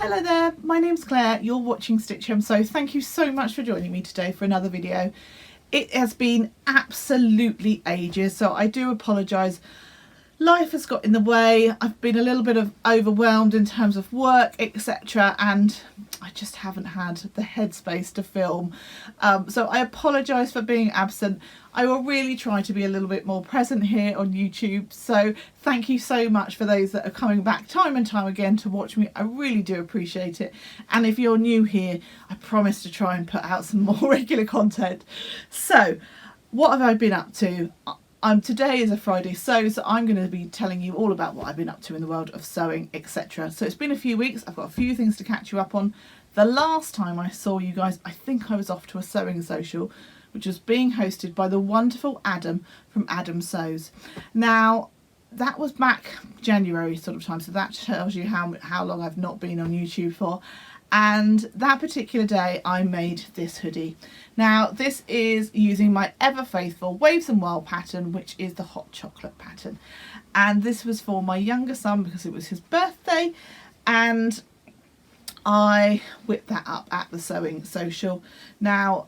Hello there, my name's Claire, you're watching Stitch Home Sew. Thank you so much for joining me today for another video. It has been absolutely ages, so I do apologise. Life has got in the way, I've been a little bit overwhelmed in terms of work, etc, and I just haven't had the headspace to film. So I apologise for being absent. I will really try to be a little bit more present here on YouTube, so thank you so much for those that are coming back time and time again to watch me. I really do appreciate it, and if you're new here, I promise to try and put out some more regular content. So what have I been up to? Today is a Friday sew, so I'm going to be telling you all about what I've been up to in the world of sewing, etc. So it's been a few weeks, I've got a few things to catch you up on. The last time I saw you guys, I think I was off to a sewing social, which was being hosted by the wonderful Adam from Adam Sews. Now, that was back January sort of time, so that tells you how long I've not been on YouTube for. And that particular day I made this hoodie. Now this is using my ever faithful Waves and Wild pattern, which is the hot chocolate pattern, and this was for my younger son because it was his birthday, and I whipped that up at the sewing social. Now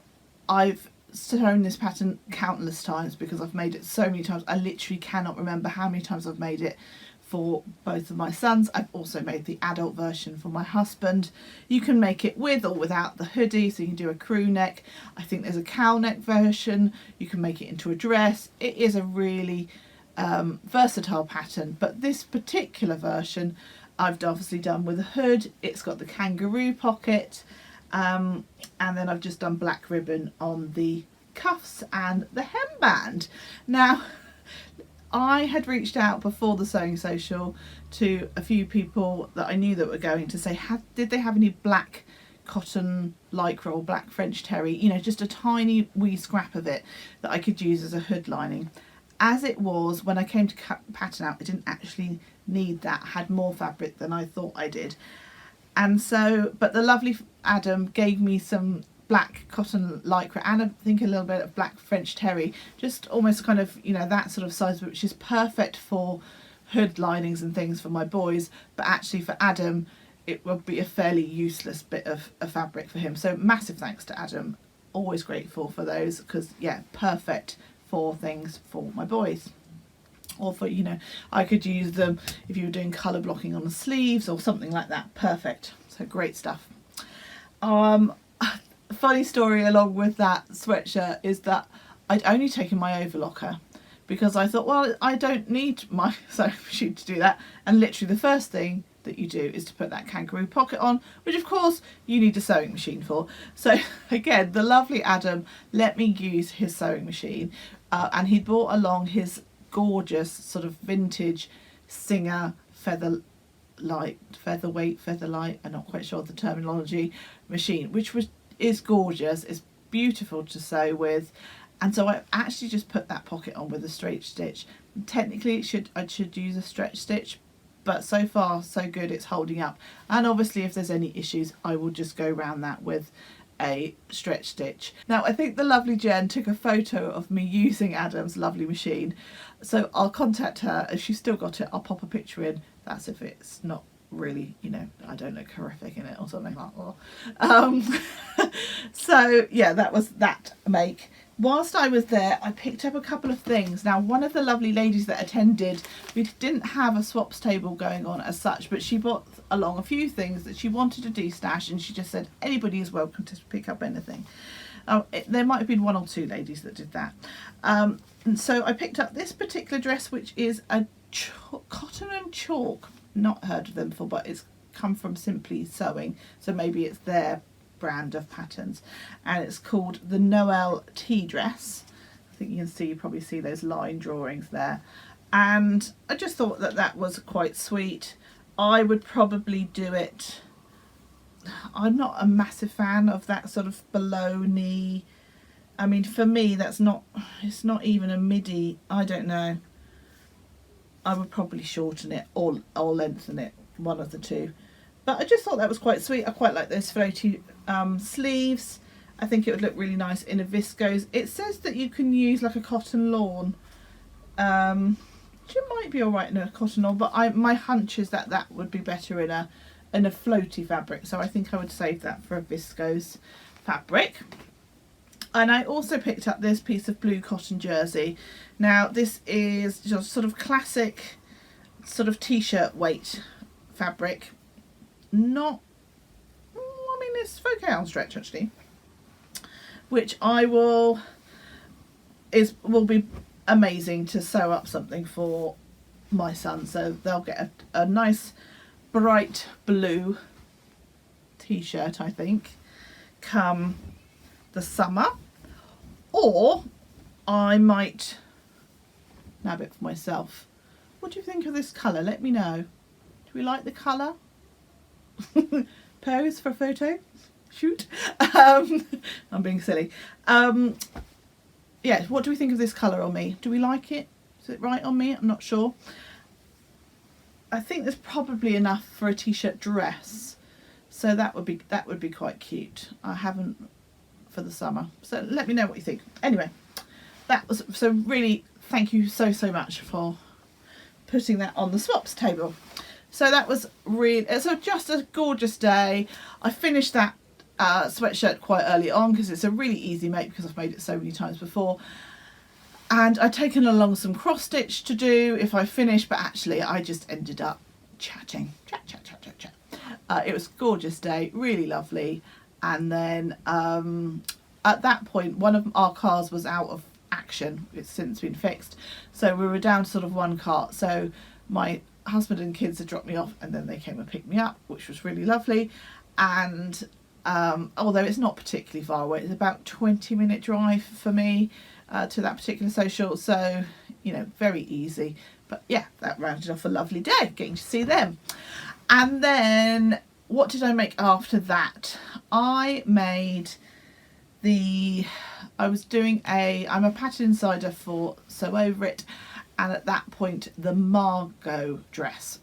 I've sewn this pattern countless times because I've made it so many times, I literally cannot remember how many times I've made it for both of my sons. I've also made the adult version for my husband. You can make it with or without the hoodie, so you can do a crew neck. I think there's a cowl neck version. You can make it into a dress. It is a really versatile pattern, but this particular version I've obviously done with a hood. It's got the kangaroo pocket, and then I've just done black ribbon on the cuffs and the hemband. Now I had reached out before the sewing social to a few people that I knew that were going to say, did they have any black cotton lycra or black French terry, you know, just a tiny wee scrap of it that I could use as a hood lining. As it was, when I came to cut pattern out, I didn't actually need that. I had more fabric than I thought I did. And so, but the lovely Adam gave me some black cotton lycra and I think a little bit of black French terry, just almost kind of, you know, that sort of size, which is perfect for hood linings and things for my boys, but actually for Adam it would be a fairly useless bit of fabric for him. So massive thanks to Adam, always grateful for those, because yeah, perfect for things for my boys, or for, you know, I could use them if you were doing colour blocking on the sleeves or something like that. Perfect. So great stuff. Funny story along with that sweatshirt is that I'd only taken my overlocker because I thought, well, I don't need my sewing machine to do that, and literally the first thing that you do is to put that kangaroo pocket on, which of course you need a sewing machine for. So again, the lovely Adam let me use his sewing machine, and he brought along his gorgeous sort of vintage Singer featherweight, I'm not quite sure of the terminology, machine, which is gorgeous, it's beautiful to sew with. And so I actually just put that pocket on with a straight stitch. Technically I should use a stretch stitch, but so far so good, it's holding up. And obviously if there's any issues I will just go around that with a stretch stitch. Now I think the lovely Jen took a photo of me using Adam's lovely machine, so I'll contact her. If she's still got it, I'll pop a picture in. That's if it's not really, you know, I don't look horrific in it or something like that. So yeah, that was that make. Whilst I was there, I picked up a couple of things. Now, one of the lovely ladies that attended, we didn't have a swaps table going on as such, but she brought along a few things that she wanted to de-stash, and she just said anybody is welcome to pick up anything. There might have been one or two ladies that did that. And so I picked up this particular dress, which is a cotton and chalk. Not heard of them before, but it's come from Simply Sewing, so maybe it's their brand of patterns, and it's called the Noel Tea Dress. I think you can see, you probably see those line drawings there, and I just thought that that was quite sweet. I would probably do it, I'm not a massive fan of that sort of below knee. I mean, for me that's not, it's not even a midi. I don't know, I would probably shorten it or lengthen it, one of the two. But I just thought that was quite sweet. I quite like those floaty sleeves. I think it would look really nice in a viscose. It says that you can use like a cotton lawn, which it might be alright in a cotton lawn, but my hunch is that that would be better in a in a floaty fabric, so I think I would save that for a viscose fabric. And I also picked up this piece of blue cotton jersey. Now this is just sort of classic sort of t-shirt weight fabric. Not, I mean, it's okay on stretch actually, which will be amazing to sew up something for my son. So they'll get a nice bright blue t-shirt, I think, come the summer. Or I might nab it for myself. What do you think of this colour? Let me know. Do we like the colour? Pose for a photo shoot. I'm being silly. Yeah, what do we think of this colour on me? Do we like it? Is it right on me? I'm not sure. I think there's probably enough for a t-shirt dress, so that would be quite cute. I haven't for the summer, so let me know what you think. Anyway, that was, so really thank you so much for putting that on the swaps table. So that was really, so just a gorgeous day. I finished that sweatshirt quite early on because it's a really easy make, because I've made it so many times before. And I'd taken along some cross stitch to do if I finish, but actually I just ended up chatting. Chat. It was a gorgeous day, really lovely. And then at that point, one of our cars was out of action. It's since been fixed. So we were down to sort of one cart. So my husband and kids had dropped me off, and then they came and picked me up, which was really lovely. And although it's not particularly far away, it's about 20-minute drive for me to that particular social, so you know, very easy. But yeah, that rounded off a lovely day getting to see them. And then what did I make after that? I'm a pattern insider for Sew Over It, and at that point the Margot dress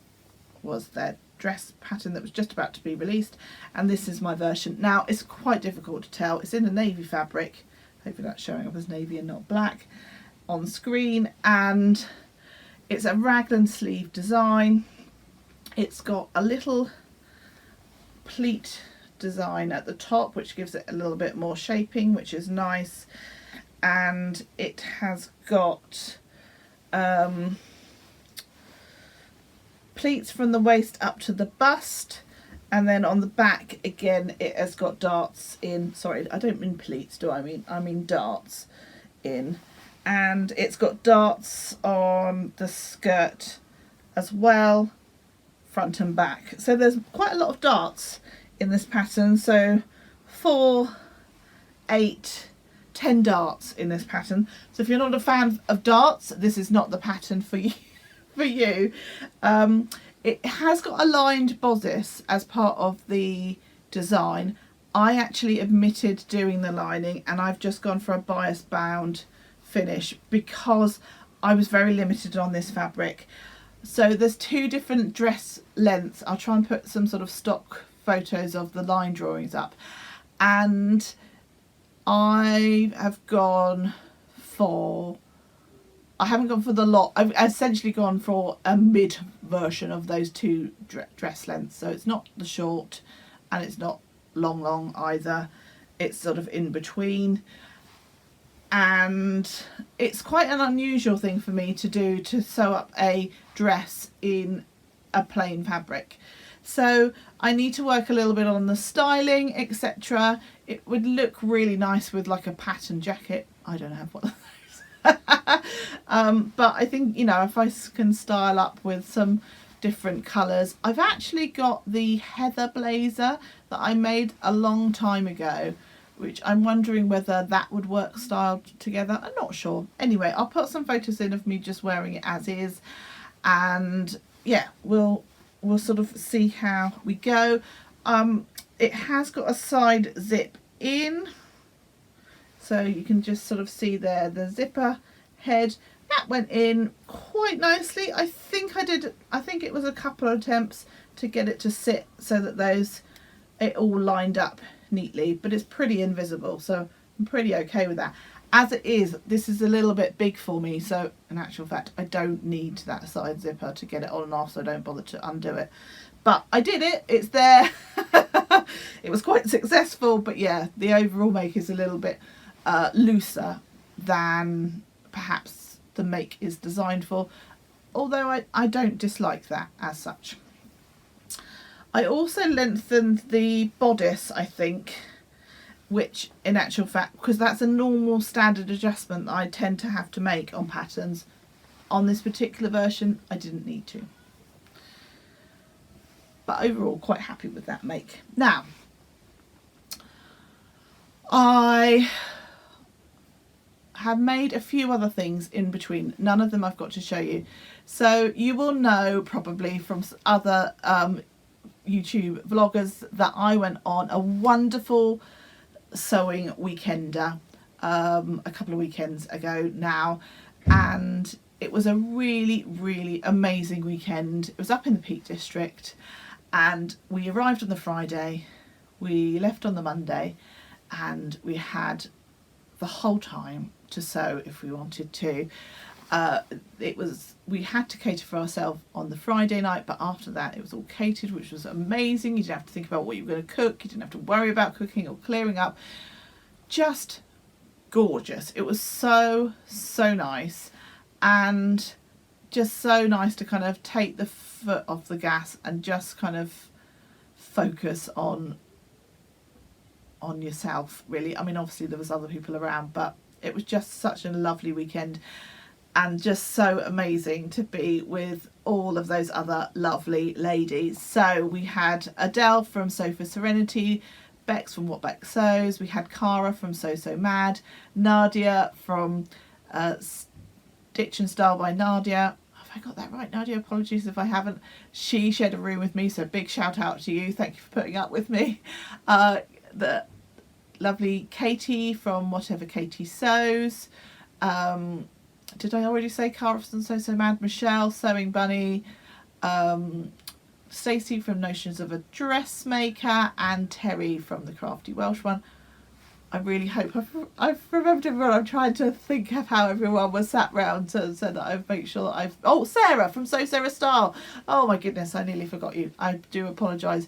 was their dress pattern that was just about to be released, and this is my version. Now it's quite difficult to tell, it's in a navy fabric, hopefully that's showing up as navy and not black on screen, and it's a raglan sleeve design. It's got a little pleat design at the top which gives it a little bit more shaping, which is nice, and it has got pleats from the waist up to the bust, and then on the back again it has got darts in, sorry I don't mean pleats, do I mean darts in, and it's got darts on the skirt as well, front and back. So there's quite a lot of darts in this pattern, so 4, 8, 10 darts in this pattern. So if you're not a fan of darts, this is not the pattern for you. It has got a lined bodice as part of the design. I actually omitted doing the lining, and I've just gone for a bias bound finish because I was very limited on this fabric. So there's 2 different dress lengths. I'll try and put some sort of stock photos of the line drawings up, and I haven't gone for the lot. I've essentially gone for a mid version of those 2 dress lengths, so it's not the short and it's not long either, it's sort of in between. And it's quite an unusual thing for me to do, to sew up a dress in a plain fabric. So I need to work a little bit on the styling, etc. It would look really nice with like a pattern jacket. I don't have one of those. But I think, you know, if I can style up with some different colours. I've actually got the heather blazer that I made a long time ago, which I'm wondering whether that would work styled together. I'm not sure. Anyway, I'll put some photos in of me just wearing it as is, and yeah, we'll sort of see how we go. It has got a side zip in, so you can just sort of see there the zipper head that went in quite nicely. I think it was a couple of attempts to get it to sit so that it all lined up neatly, but it's pretty invisible, so I'm pretty okay with that. As it is, this is a little bit big for me, so in actual fact I don't need that side zipper to get it on and off, so I don't bother to undo it. But I did it, it's there. It was quite successful, but yeah, the overall make is a little bit looser than perhaps the make is designed for, although I don't dislike that as such. I also lengthened the bodice, I think, which in actual fact, because that's a normal standard adjustment that I tend to have to make on patterns, on this particular version I didn't need to. But overall quite happy with that make. Now, I have made a few other things in between. None of them I've got to show you. So you will know probably from other YouTube vloggers that I went on a wonderful sewing weekender a couple of weekends ago now, and it was a really amazing weekend. It was up in the Peak District, and we arrived on the Friday, we left on the Monday, and we had the whole time to sew if we wanted to. We had to cater for ourselves on the Friday night, but after that it was all catered, which was amazing. You didn't have to think about what you were going to cook, you didn't have to worry about cooking or clearing up. Just gorgeous. It was so nice, and just so nice to kind of take the foot off the gas and just kind of focus on yourself, really. I mean, obviously there was other people around, but it was just such a lovely weekend, and just so amazing to be with all of those other lovely ladies. So we had Adele from Sew for Serenity, Bex from What Bex Sews, we had Cara from So Mad, Nadia from Stitch and Style by Nadia. Have I got that right, Nadia? Apologies if I haven't. She shared a room with me, so big shout out to you. Thank you for putting up with me. The lovely Katie from Whatever Katie Sews. Did I already say Cara from So Mad? Michelle, Sewing Bunny, Stacey from Notions of a Dressmaker, and Terry from the Crafty Welsh one. I really hope I've remembered everyone. I'm trying to think of how everyone was sat round so that I've made sure that I've... Oh, Sarah from So Sarah Style. Oh my goodness, I nearly forgot you. I do apologise.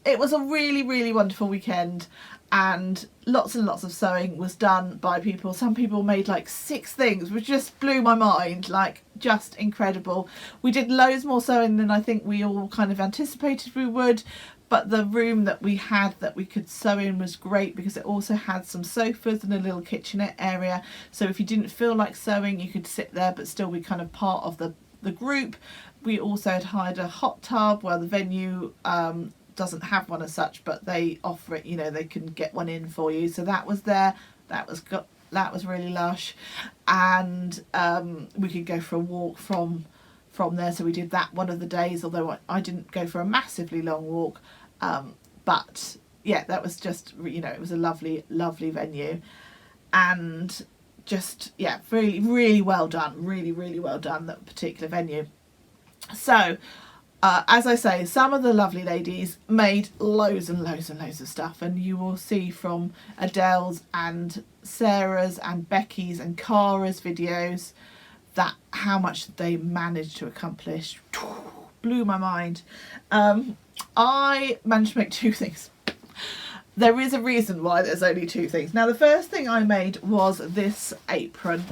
It was a really wonderful weekend, and lots of sewing was done by people. Some people made like 6 things, which just blew my mind, like just incredible. We did loads more sewing than I think we all kind of anticipated we would, but the room that we had that we could sew in was great because it also had some sofas and a little kitchenette area, so if you didn't feel like sewing you could sit there but still be kind of part of the group. We also had hired a hot tub. Well, the venue doesn't have one as such, but they offer it, you know, they can get one in for you, so that was there. That was really lush, and we could go for a walk from there, so we did that one of the days, although I didn't go for a massively long walk, but yeah, that was just, you know, it was a lovely venue, and just, yeah, really well done, really well done, that particular venue. So as I say, some of the lovely ladies made loads and loads of stuff, and you will see from Adele's and Sarah's and Becky's and Cara's videos that how much they managed to accomplish. Blew my mind. I managed to make 2 things. There is a reason why there's only 2 things. Now, the first thing I made was this apron.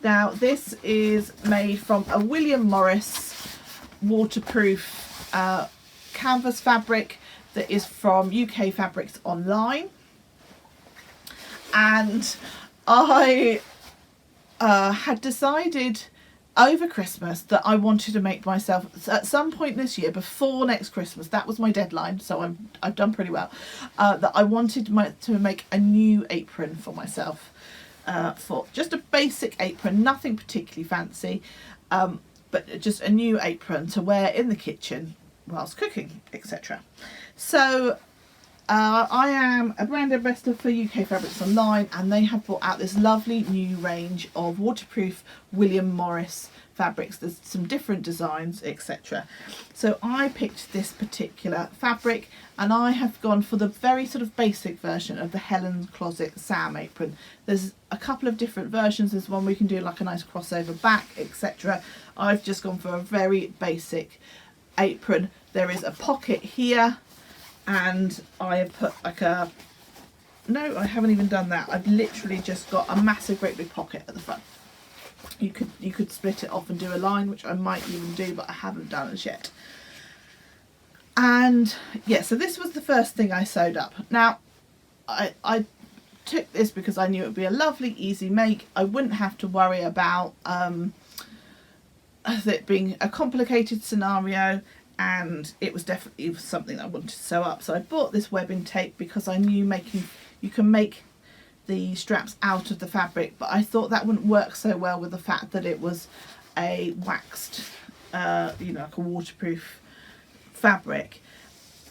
Now, this is made from a William Morris waterproof canvas fabric that is from UK Fabrics Online, and I had decided over Christmas that I wanted to make myself, at some point this year before next Christmas, that was my deadline, so I've done pretty well, that I wanted to make a new apron for myself, for just a basic apron, nothing particularly fancy, but just a new apron to wear in the kitchen whilst cooking, etc. So I am a brand ambassador for UK Fabrics Online, and they have brought out this lovely new range of waterproof William Morris fabrics. There's some different designs, etc. So I picked this particular fabric, and I have gone for the very sort of basic version of the Helen's Closet Sam apron. There's a couple of different versions. There's one we can do like a nice crossover back, etc. I've just gone for a very basic apron. There is a pocket here, and I have put like a, no, I haven't even done that. I've literally just got a massive great big pocket at the front. You could split it off and do a line, which I might even do, but I haven't done as yet. And yeah, so this was the first thing I sewed up. Now I took this because I knew it would be a lovely easy make. I wouldn't have to worry about it being a complicated scenario, and it was definitely something that I wanted to sew up. So I bought this webbing tape because I knew you can make the straps out of the fabric, but I thought that wouldn't work so well with the fact that it was a waxed you know, like a waterproof fabric.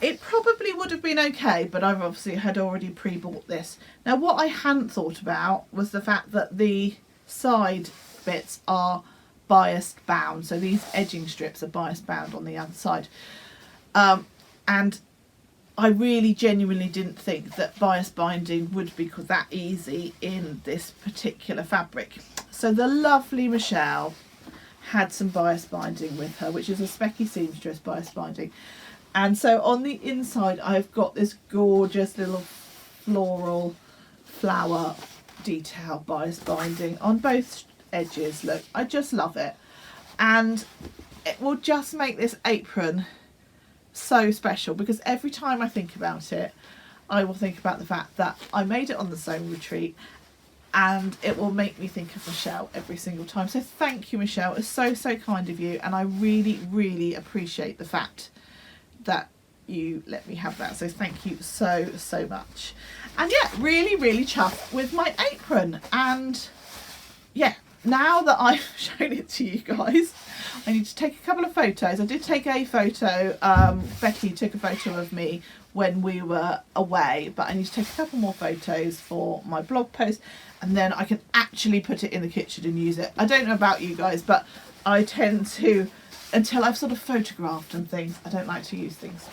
It probably would have been okay, but I've obviously had already pre-bought this. Now what I hadn't thought about was the fact that the side bits are biased bound, so these edging strips are biased bound on the other side, and I really genuinely didn't think that bias binding would be that easy in this particular fabric. So the lovely Michelle had some bias binding with her, which is a specky seamstress bias binding, and so on the inside I've got this gorgeous little floral flower detail bias binding on both edges. Look, I just love it, and it will just make this apron so special, because every time I think about it, I will think about the fact that I made it on the sewing retreat, and it will make me think of Michelle every single time. So thank you, Michelle. It's so kind of you, and I really appreciate the fact that you let me have that. So thank you so much. And yeah, really chuffed with my apron. And yeah, now that I've shown it to you guys, I need to take a couple of photos. I did take a photo, Becky took a photo of me when we were away, but I need to take a couple more photos for my blog post, and then I can actually put it in the kitchen and use it. I don't know about you guys, but I tend to, until I've sort of photographed and things, I don't like to use things.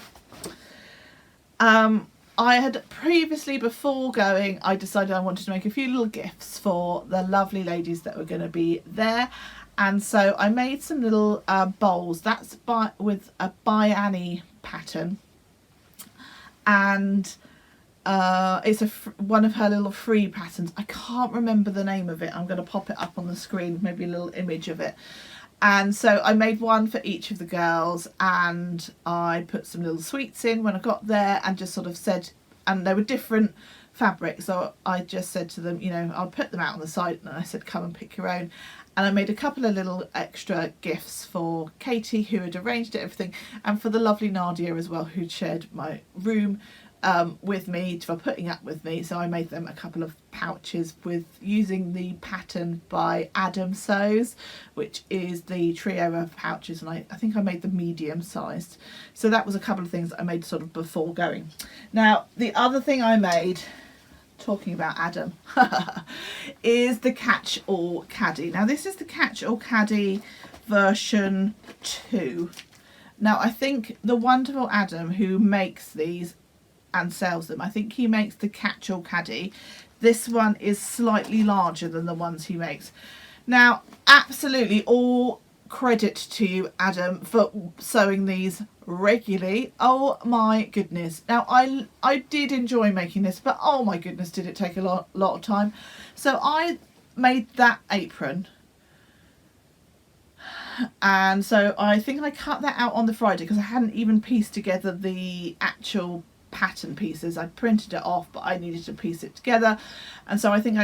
I had previously, before going, I decided I wanted to make a few little gifts for the lovely ladies that were going to be there. And so I made some little bowls. That's with a by Annie pattern. And it's one of her little free patterns. I can't remember the name of it. I'm going to pop it up on the screen, maybe a little image of it. And so I made one for each of the girls, and I put some little sweets in when I got there, and just sort of said, and they were different fabrics, so I just said to them, you know, I'll put them out on the side, and I said come and pick your own. And I made a couple of little extra gifts for Katie, who had arranged it, everything, and for the lovely Nadia as well, who'd shared my room with me, for putting up with me. So I made them a couple of pouches with using the pattern by Adam Sews, which is the trio of pouches, and I think I made them medium sized. So that was a couple of things that I made sort of before going. Now the other thing I made, talking about Adam, is the catch-all caddy. Now this is the catch-all caddy version 2. Now I think the wonderful Adam, who makes these and sells them, I think he makes the catch-all caddy. This one is slightly larger than the ones he makes. Now absolutely all credit to you, Adam, for sewing these regularly. Oh my goodness. Now I did enjoy making this, but oh my goodness, did it take a lot of time. So I made that apron, and so I think I cut that out on the Friday because I hadn't even pieced together the actual pattern pieces. I printed it off, but I needed to piece it together, and so I think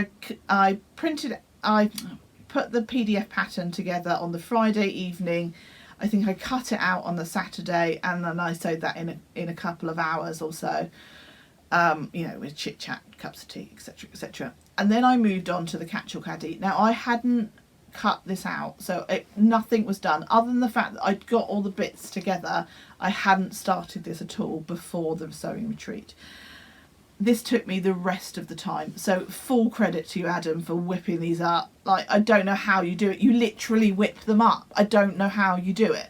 I put the PDF pattern together on the Friday evening. I think I cut it out on the Saturday, and then I sewed that in a couple of hours or so, you know, with chit chat, cups of tea, etc. And then I moved on to the catch-all caddy. Now I hadn't cut this out, so nothing was done other than the fact that I'd got all the bits together. I hadn't started this at all before the sewing retreat. this took me the rest of the time. So full credit to you, Adam, for whipping these up. Like, I don't know how you do it. You literally whip them up. I don't know how you do it.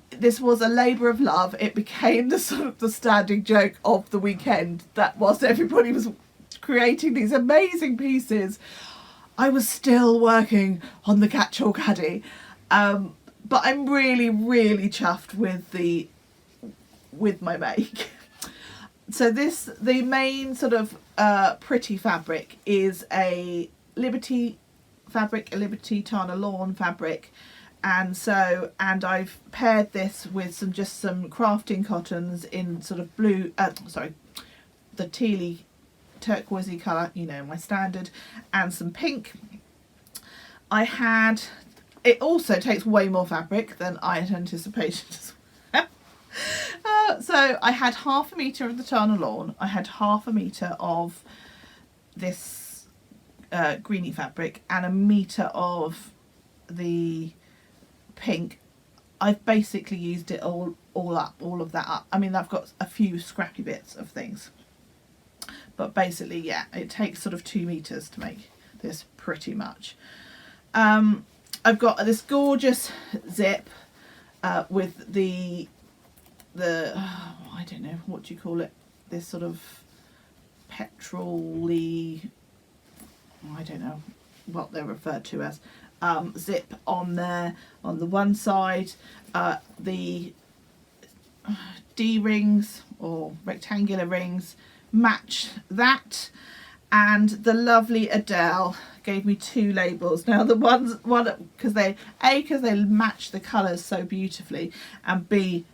This was a labour of love. It became the sort of the standing joke of the weekend that whilst everybody was creating these amazing pieces, I was still working on the catch-all caddy. But I'm really, really chuffed with my make. So the main sort of pretty fabric is a Liberty fabric, a Liberty Tana Lawn fabric. And I've paired this with some crafting cottons in sort of blue, the tealy turquoisey colour, you know, my standard, and some pink. It also takes way more fabric than I had anticipated as well. So I had 1/2 metre of the Tana Lawn, I had 1/2 metre of this greeny fabric, and 1 metre of the pink. I've basically used it all of that up. I mean, I've got a few scrappy bits of things, but basically, yeah, it takes sort of 2 meters to make this pretty much. I've got this gorgeous zip with the I don't know, what do you call it, this sort of petrol-y, I don't know what they're referred to as, zip on there on the one side. The D-rings or rectangular rings match that, and the lovely Adele gave me 2 labels. Now the one because they match the colours so beautifully, and B,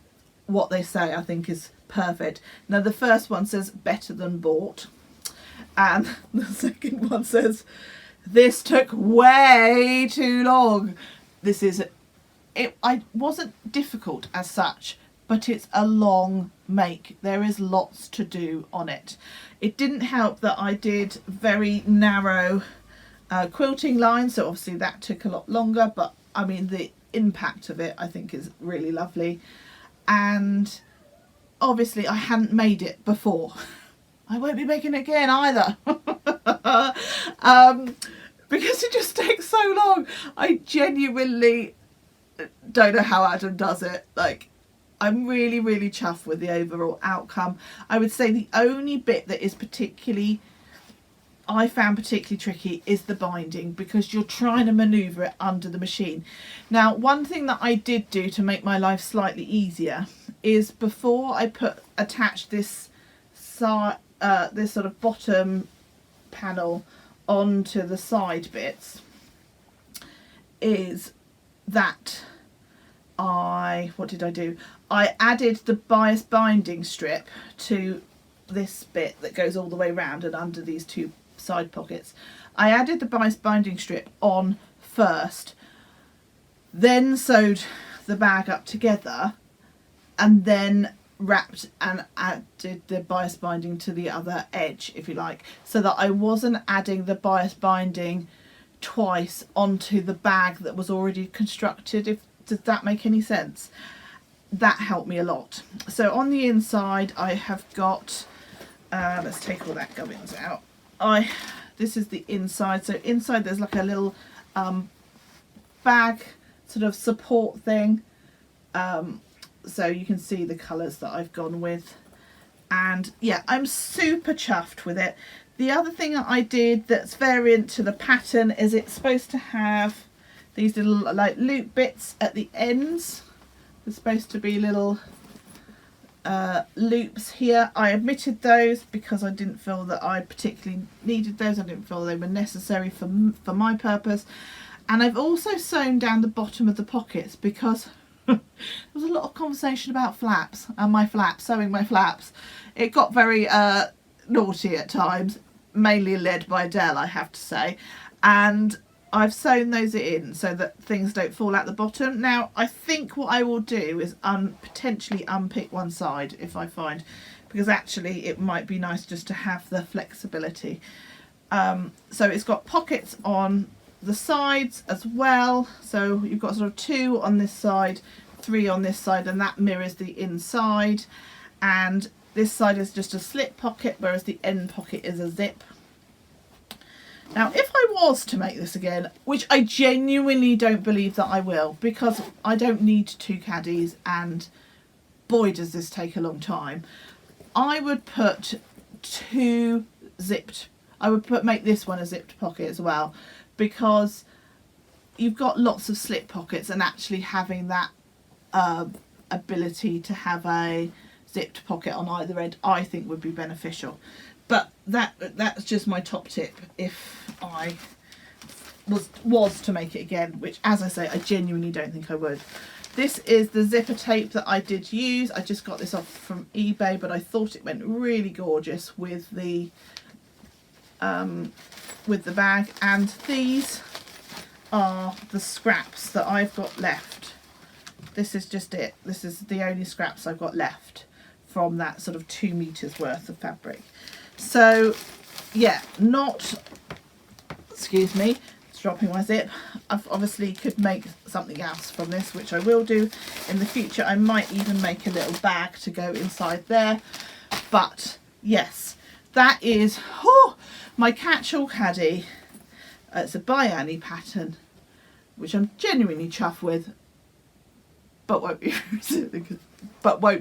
what they say I think is perfect. Now the first one says better than bought, and the second one says this took way too long. I wasn't difficult as such, but it's a long make. There is lots to do on it. It didn't help that I did very narrow quilting lines, so obviously that took a lot longer, but I mean the impact of it I think is really lovely. And obviously I hadn't made it before. I won't be making it again either. Because it just takes so long. I genuinely don't know how Adam does it. Like, I'm really, really chuffed with the overall outcome. I would say the only bit that is I found particularly tricky is the binding, because you're trying to manoeuvre it under the machine. Now, one thing that I did do to make my life slightly easier is before I attached this sort of bottom panel onto the side bits, is that what did I do? I added the bias binding strip to this bit that goes all the way around and under these 2 side pockets. I added the bias binding strip on first, then sewed the bag up together, and then wrapped and added the bias binding to the other edge, if you like, so that I wasn't adding the bias binding twice onto the bag that was already constructed. Does that make any sense? That helped me a lot. So on the inside I have got, let's take all that gubbins out. This is the inside. So inside there's like a little bag sort of support thing. So you can see the colours that I've gone with, and yeah, I'm super chuffed with it. The other thing that I did that's variant to the pattern is it's supposed to have these little like loop bits at the ends. There's supposed to be little loops here. I omitted those because I didn't feel that I particularly needed those. I didn't feel they were necessary for my purpose. And I've also sewn down the bottom of the pockets because there was a lot of conversation about flaps and sewing my flaps. It got very naughty at times, mainly led by Adele, I have to say, and I've sewn those in so that things don't fall out the bottom. Now I think what I will do is potentially unpick one side if I find, because actually it might be nice just to have the flexibility. So it's got pockets on the sides as well, so you've got sort of 2 on this side, 3 on this side, and that mirrors the inside. And This side is just a slip pocket, whereas the end pocket is a zip. Now, if I was to make this again, which I genuinely don't believe that I will, because I don't need 2 caddies and boy does this take a long time, I would put 2 zipped. I would make this one a zipped pocket as well, because you've got lots of slip pockets, and actually having that ability to have a zipped pocket on either end I think would be beneficial. But that's just my top tip if I was to make it again, which, as I say, I genuinely don't think I would. This is the zipper tape that I did use. I just got this off from eBay, but I thought it went really gorgeous with the bag. And these are the scraps that I've got left. This is just it. This is the only scraps I've got left from that sort of 2 meters worth of fabric. So yeah, excuse me, it's dropping my zip. I've obviously could make something else from this, which I will do in the future. I might even make a little bag to go inside there. But yes, that is my catch-all caddy. It's a by Annie pattern, which I'm genuinely chuffed with, but won't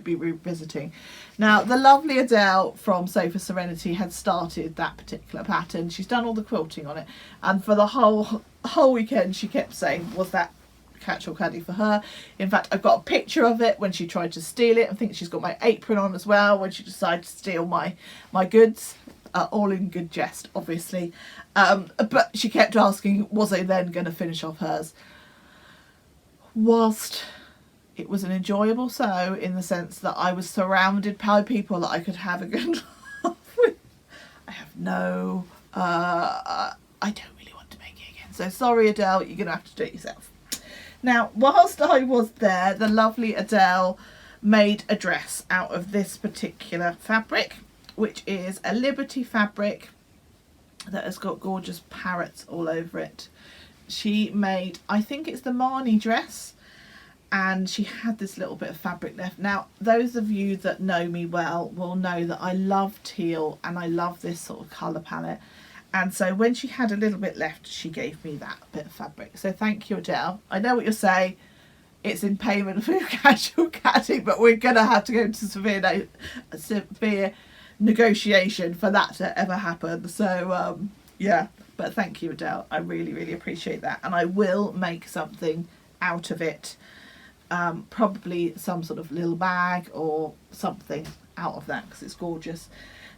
be revisiting. Now, the lovely Adele from Sofa Serenity had started that particular pattern. She's done all the quilting on it, and for the whole weekend she kept saying, was that catch-all caddy for her? In fact, I've got a picture of it when she tried to steal it. I think she's got my apron on as well when she decided to steal my goods. All in good jest, obviously. But she kept asking, was I then going to finish off hers? Whilst it was an enjoyable sew, in the sense that I was surrounded by people that I could have a good laugh with, I have I don't really want to make it again. So sorry, Adele, you're going to have to do it yourself. Now, whilst I was there, the lovely Adele made a dress out of this particular fabric, which is a Liberty fabric that has got gorgeous parrots all over it. She made, I think it's the Marnie dress, and she had this little bit of fabric left. Now, those of you that know me well will know that I love teal and I love this sort of colour palette. And so when she had a little bit left, she gave me that bit of fabric. So thank you, Adele. I know what you're saying. It's in payment for your casual caddy, but we're going to have to go into severe negotiation for that to ever happen. So yeah, but thank you, Adele. I really, really appreciate that. And I will make something out of it. Probably some sort of little bag or something out of that, because it's gorgeous.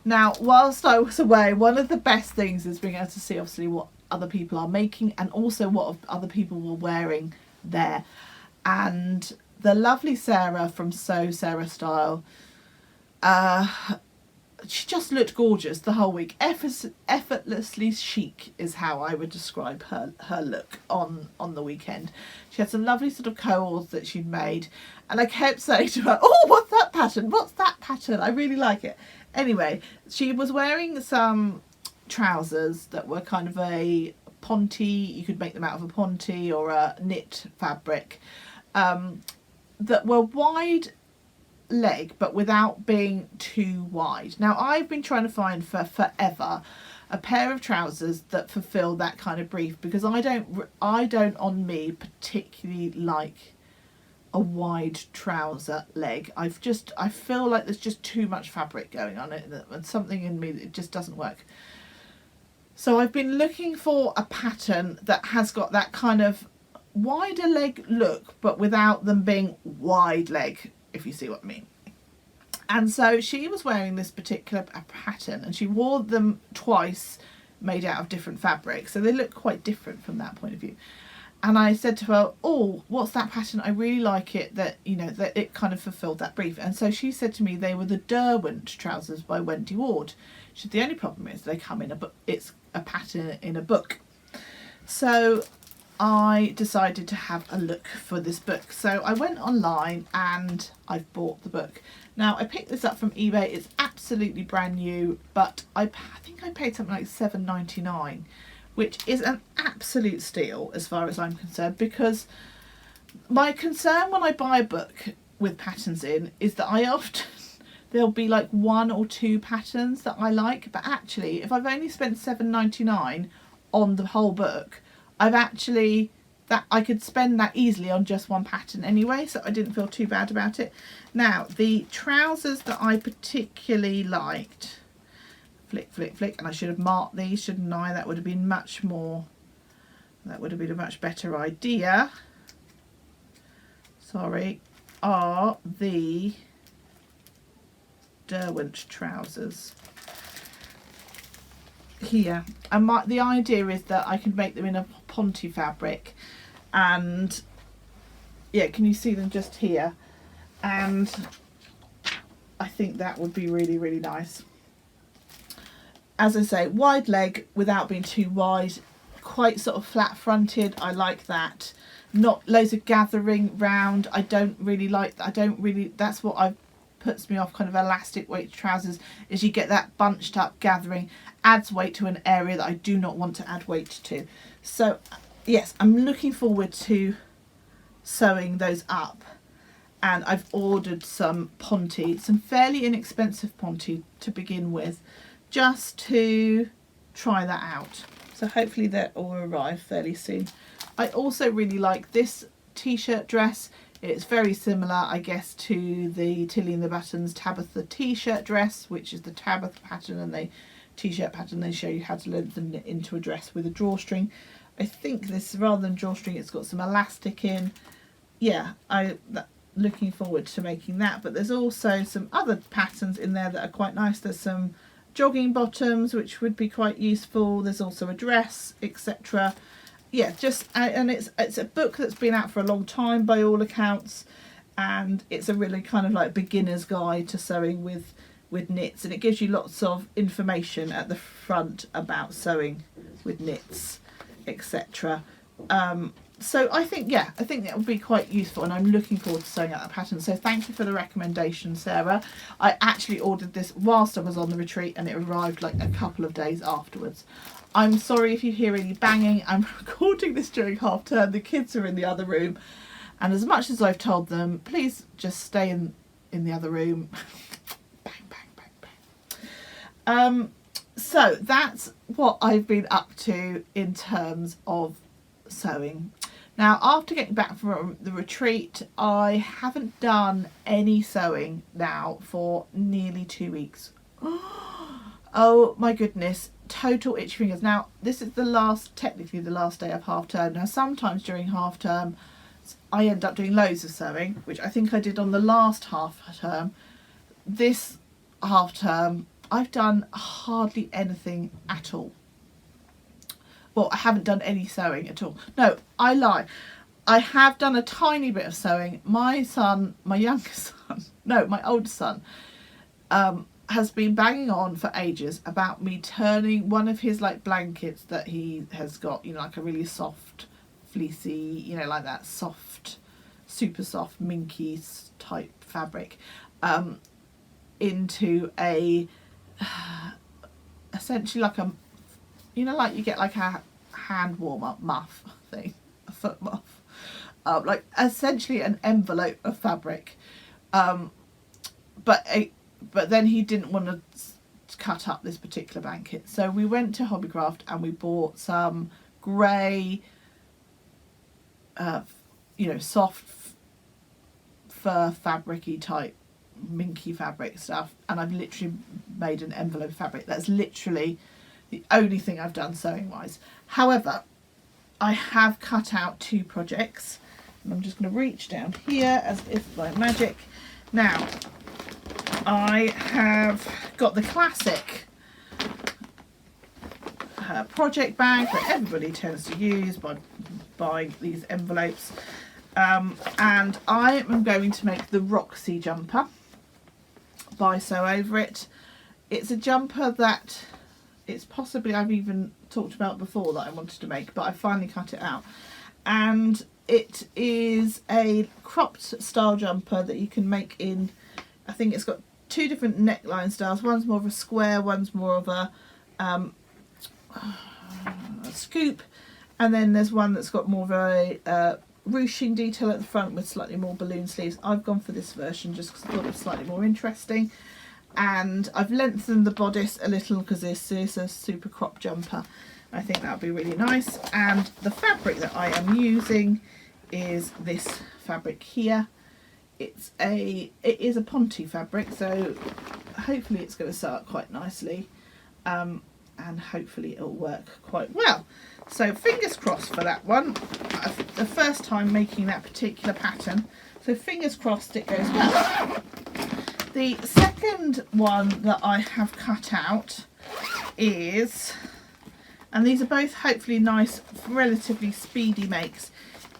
Now, whilst I was away, one of the best things is being able to see obviously what other people are making, and also what other people were wearing there. And the lovely Sarah from Sew Sarah Style, she just looked gorgeous the whole week. Effortlessly chic is how I would describe her look on the weekend. She had some lovely sort of co-ors that she'd made, and I kept saying to her, oh, what's that pattern? What's that pattern? I really like it. Anyway, she was wearing some trousers that were kind of a ponte. You could make them out of a ponte or a knit fabric, that were wide leg but without being too wide. Now, I've been trying to find for forever a pair of trousers that fulfill that kind of brief, because I don't on me particularly like a wide trouser leg. I feel like there's just too much fabric going on it, and something in me that it just doesn't work. So I've been looking for a pattern that has got that kind of wider leg look, but without them being wide leg, if you see what I mean. And so she was wearing this particular pattern, and she wore them twice, made out of different fabrics, so they look quite different from that point of view. And I said to her, oh, what's that pattern? I really like it, that, you know, that it kind of fulfilled that brief. And so she said to me they were the Derwent trousers by Wendy Ward. She said the only problem is they come in a book. It's a pattern in a book. So I decided to have a look for this book. So I went online and I've bought the book. Now, I picked this up from eBay. It's absolutely brand new, but I think I paid something like $7.99, which is an absolute steal as far as I'm concerned, because my concern when I buy a book with patterns in is that I often there'll be like 1 or 2 patterns that I like, but actually if I've only spent £7.99 on the whole book, I've actually, that I could spend that easily on just one pattern anyway, so I didn't feel too bad about it. Now the trousers that I particularly liked, flick flick flick, and I should have marked these, shouldn't I? That would have been much more, that would have been a much better idea, sorry, are the Derwent trousers here. And the idea is that I can make them in a Ponte fabric, and yeah, can you see them just here? And I think that would be really, really nice. As I say, wide leg without being too wide, quite sort of flat fronted. I like that. Not loads of gathering round. I don't really like that. That's what puts me off kind of elastic weight trousers, is you get that bunched up gathering, adds weight to an area that I do not want to add weight to. So yes, I'm looking forward to sewing those up, and I've ordered some Ponte, some fairly inexpensive Ponte to begin with, just to try that out. So hopefully that will arrive fairly soon. I also really like this t-shirt dress. It's very similar, I guess, to the Tilly and the Buttons Tabitha t-shirt dress, which is the Tabitha pattern, and the t-shirt pattern they show you how to lengthen it into a dress with a drawstring. I think this, rather than drawstring, it's got some elastic in. Yeah, looking forward to making that. But there's also some other patterns in there that are quite nice. There's some jogging bottoms which would be quite useful. There's also a dress, etc. Yeah, just, and it's a book that's been out for a long time by all accounts, and it's a really kind of like beginner's guide to sewing with knits, and it gives you lots of information at the front about sewing with knits, etc. So I think that would be quite useful, and I'm looking forward to sewing out that pattern. So thank you for the recommendation, Sarah. I actually ordered this whilst I was on the retreat, and it arrived like a couple of days afterwards. I'm sorry if you hear any banging. I'm recording this during half term. The kids are in the other room, and as much as I've told them, please just stay in the other room. Bang, bang, bang, bang. So that's what I've been up to in terms of sewing. Now, after getting back from the retreat, I haven't done any sewing now for nearly 2 weeks. Oh my goodness, total itchy fingers. Now, this is technically the last day of half term. Now, sometimes during half term, I end up doing loads of sewing, which I think I did on the last half term. This half term, I've done hardly anything at all. Well, I haven't done any sewing at all. No, I lie. I have done a tiny bit of sewing. My youngest son, no, my oldest son, has been banging on for ages about me turning one of his like blankets that he has got, you know, like a really soft, fleecy, you know, like that soft, super soft, minky type fabric, into a, essentially like a, you know, like you get like a hand warm up muff thing, a foot muff, like essentially an envelope of fabric, but then he didn't want to cut up this particular blanket, so we went to Hobbycraft and we bought some grey, you know, soft fur fabric-y type minky fabric stuff, and I've literally made an envelope fabric. That's literally the only thing I've done sewing wise. However, I have cut out 2 projects, and I'm just going to reach down here as if by magic. Now, I have got the classic project bag that everybody tends to use by buying these envelopes, and I am going to make the Roxy jumper by Sew Over It. It's a jumper that it's possibly I've even talked about before that I wanted to make, but I finally cut it out, and it is a cropped style jumper that you can make in, I think it's got 2 different neckline styles. One's more of a square, one's more of a scoop, and then there's one that's got more of a ruching detail at the front with slightly more balloon sleeves. I've gone for this version just because I thought it was slightly more interesting. And I've lengthened the bodice a little because this is a super crop jumper. I think that would be really nice. And the fabric that I am using is this fabric here. It is a Ponte fabric, so hopefully it's going to sew up quite nicely, and hopefully it'll work quite well. So fingers crossed for that one. The first time making that particular pattern, so fingers crossed it goes well. The second one that I have cut out is, and these are both hopefully nice, relatively speedy makes,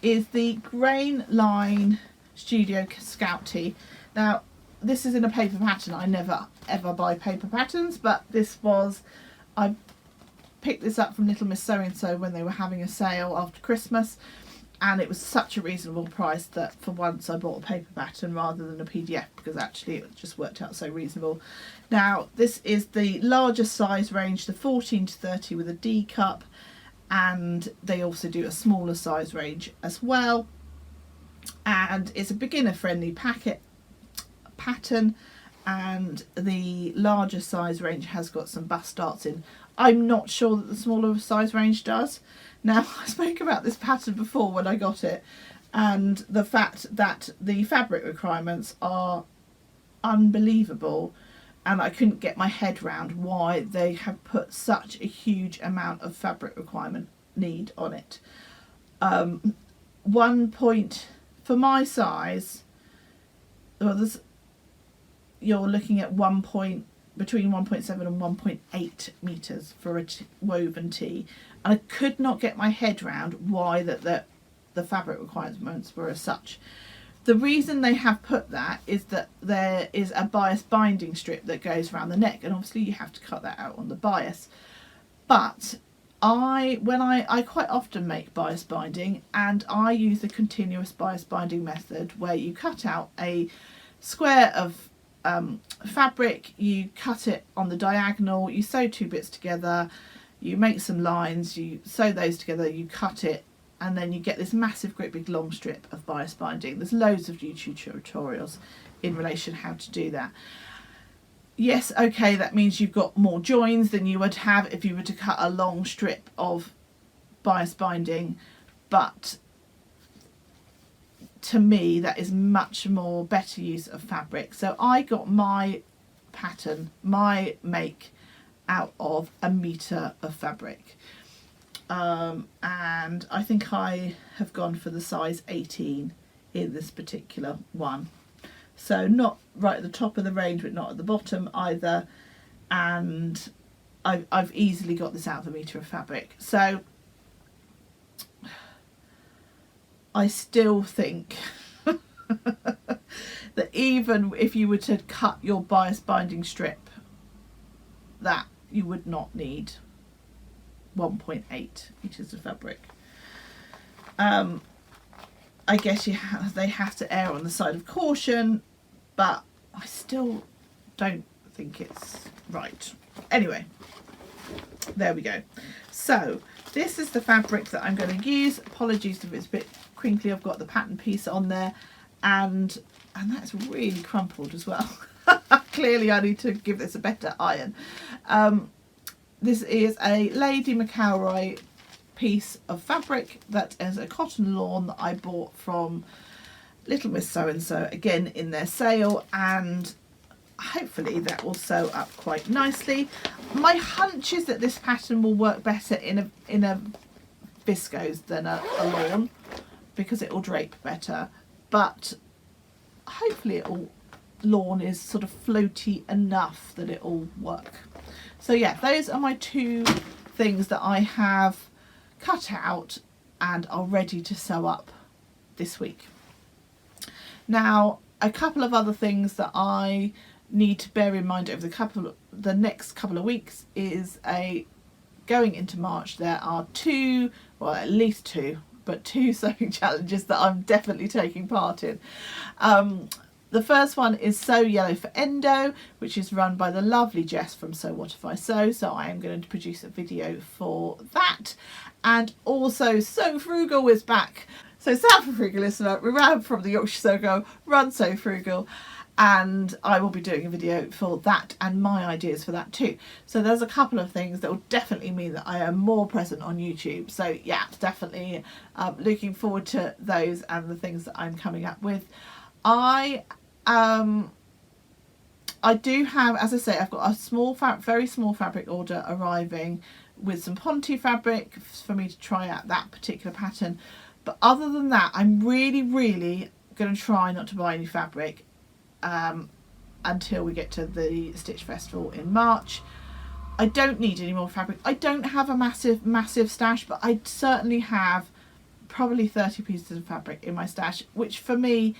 is the Grain Line Studio Scout Tee. Now this is in a paper pattern. I never ever buy paper patterns, but this was, I picked this up from Little Miss So and So when they were having a sale after Christmas, and it was such a reasonable price that for once I bought a paper pattern rather than a PDF, because actually it just worked out so reasonable. Now this is the larger size range, the 14 to 30 with a D cup, and they also do a smaller size range as well. And it's a beginner friendly pattern, and the larger size range has got some bust darts in. I'm not sure that the smaller size range does. Now I spoke about this pattern before when I got it, and the fact that the fabric requirements are unbelievable, and I couldn't get my head round why they have put such a huge amount of fabric requirement need on it. 1 point for my size, well, you're looking at between 1.7 and 1.8 meters for a woven tee, and I could not get my head round why the fabric requirements were as such. The reason they have put that is that there is a bias binding strip that goes around the neck, and obviously you have to cut that out on the bias. But I quite often make bias binding, and I use the continuous bias binding method, where you cut out a square of fabric, you cut it on the diagonal, you sew 2 bits together, you make some lines, you sew those together, you cut it, and then you get this massive great big long strip of bias binding. There's loads of YouTube tutorials in relation how to do that. Yes, okay, that means you've got more joins than you would have if you were to cut a long strip of bias binding, but to me that is much more better use of fabric. So I got my pattern, my make, out of 1 meter of fabric, and I think I have gone for the size 18 in this particular one. So not right at the top of the range, but not at the bottom either. And I've easily got this out of 1 meter of fabric. So I still think that even if you were to cut your bias binding strip, that you would not need 1.8 meters of fabric. I guess they have to err on the side of caution, but I still don't think it's right. Anyway, there we go. So this is the fabric that I'm going to use. Apologies if it's a bit crinkly. I've got the pattern piece on there, and that's really crumpled as well. Clearly I need to give this a better iron. This is a Lady McElroy piece of fabric that is a cotton lawn that I bought from Little Miss So and So, again in their sale, and hopefully that will sew up quite nicely. My hunch is that this pattern will work better in a viscose than a lawn, because it will drape better, but hopefully lawn is sort of floaty enough that it will work. So yeah, those are my 2 things that I have cut out and are ready to sew up this week. Now, a couple of other things that I need to bear in mind over the next couple of weeks is going into March, there are 2, well at least 2, but 2 sewing challenges that I'm definitely taking part in. The first one is Sew Yellow for Endo, which is run by the lovely Jess from Sew What If I Sew, so I am going to produce a video for that. And also Sew Frugal is back. So Sound for Frugal Listener, Ram from the Yorkshire Circle, Run So Frugal, and I will be doing a video for that and my ideas for that too. So there's a couple of things that will definitely mean that I am more present on YouTube. So yeah, definitely looking forward to those and the things that I'm coming up with. I do have, as I say, I've got a very small fabric order arriving with some Ponte fabric for me to try out that particular pattern. But other than that, I'm really going to try not to buy any fabric until we get to the Stitch Festival in March. I don't need any more fabric. I don't have a massive stash, but I certainly have probably 30 pieces of fabric in my stash, which for me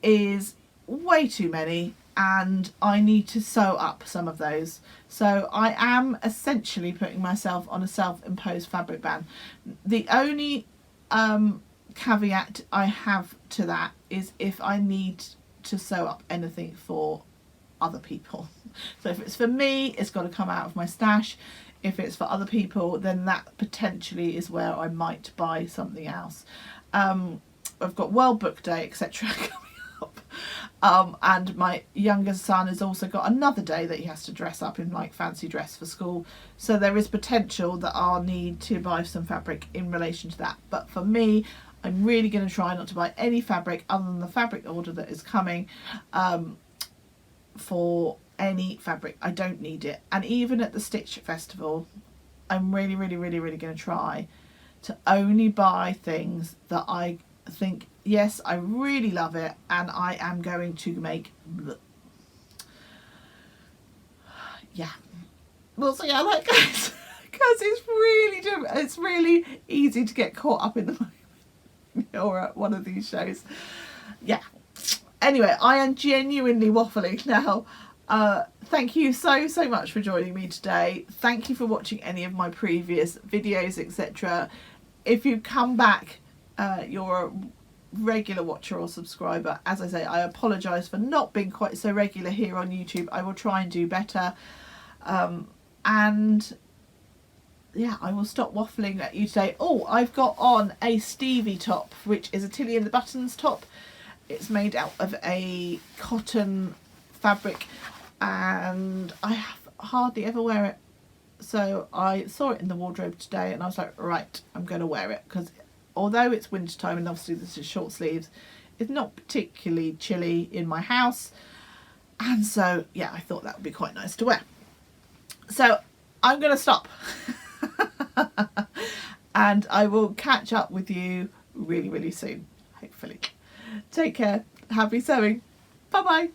is way too many, and I need to sew up some of those. So I am essentially putting myself on a self-imposed fabric ban. The only caveat I have to that is if I need to sew up anything for other people. So if it's for me, it's got to come out of my stash. If it's for other people, then that potentially is where I might buy something else. I've got World Book Day, etc. coming up, and my younger son has also got another day that he has to dress up in, like, fancy dress for school. So there is potential that I'll need to buy some fabric in relation to that. But for me, I'm really going to try not to buy any fabric other than the fabric order that is coming. For any fabric, I don't need it. And even at the Stitch Festival, I'm really going to try to only buy things that I think, yes, I really love it, and I am going to make yeah, we'll see how that goes. Because it's really easy to get caught up in the moment or at one of these shows. Yeah, anyway, I am genuinely waffling now. Thank you so much for joining me today. Thank you for watching any of my previous videos, etc. If you come back, you're a regular watcher or subscriber. As I say, I apologise for not being quite so regular here on YouTube. I will try and do better. And yeah, I will stop waffling at you today. Oh, I've got on a Stevie top, which is a Tilly and the Buttons top. It's made out of a cotton fabric, and I hardly ever wear it. So I saw it in the wardrobe today and I was like, right, I'm going to wear it, because although it's winter time and obviously this is short sleeves, it's not particularly chilly in my house. And so yeah, I thought that would be quite nice to wear. So I'm going to stop. And I will catch up with you really soon, hopefully. Take care. Happy sewing. Bye bye.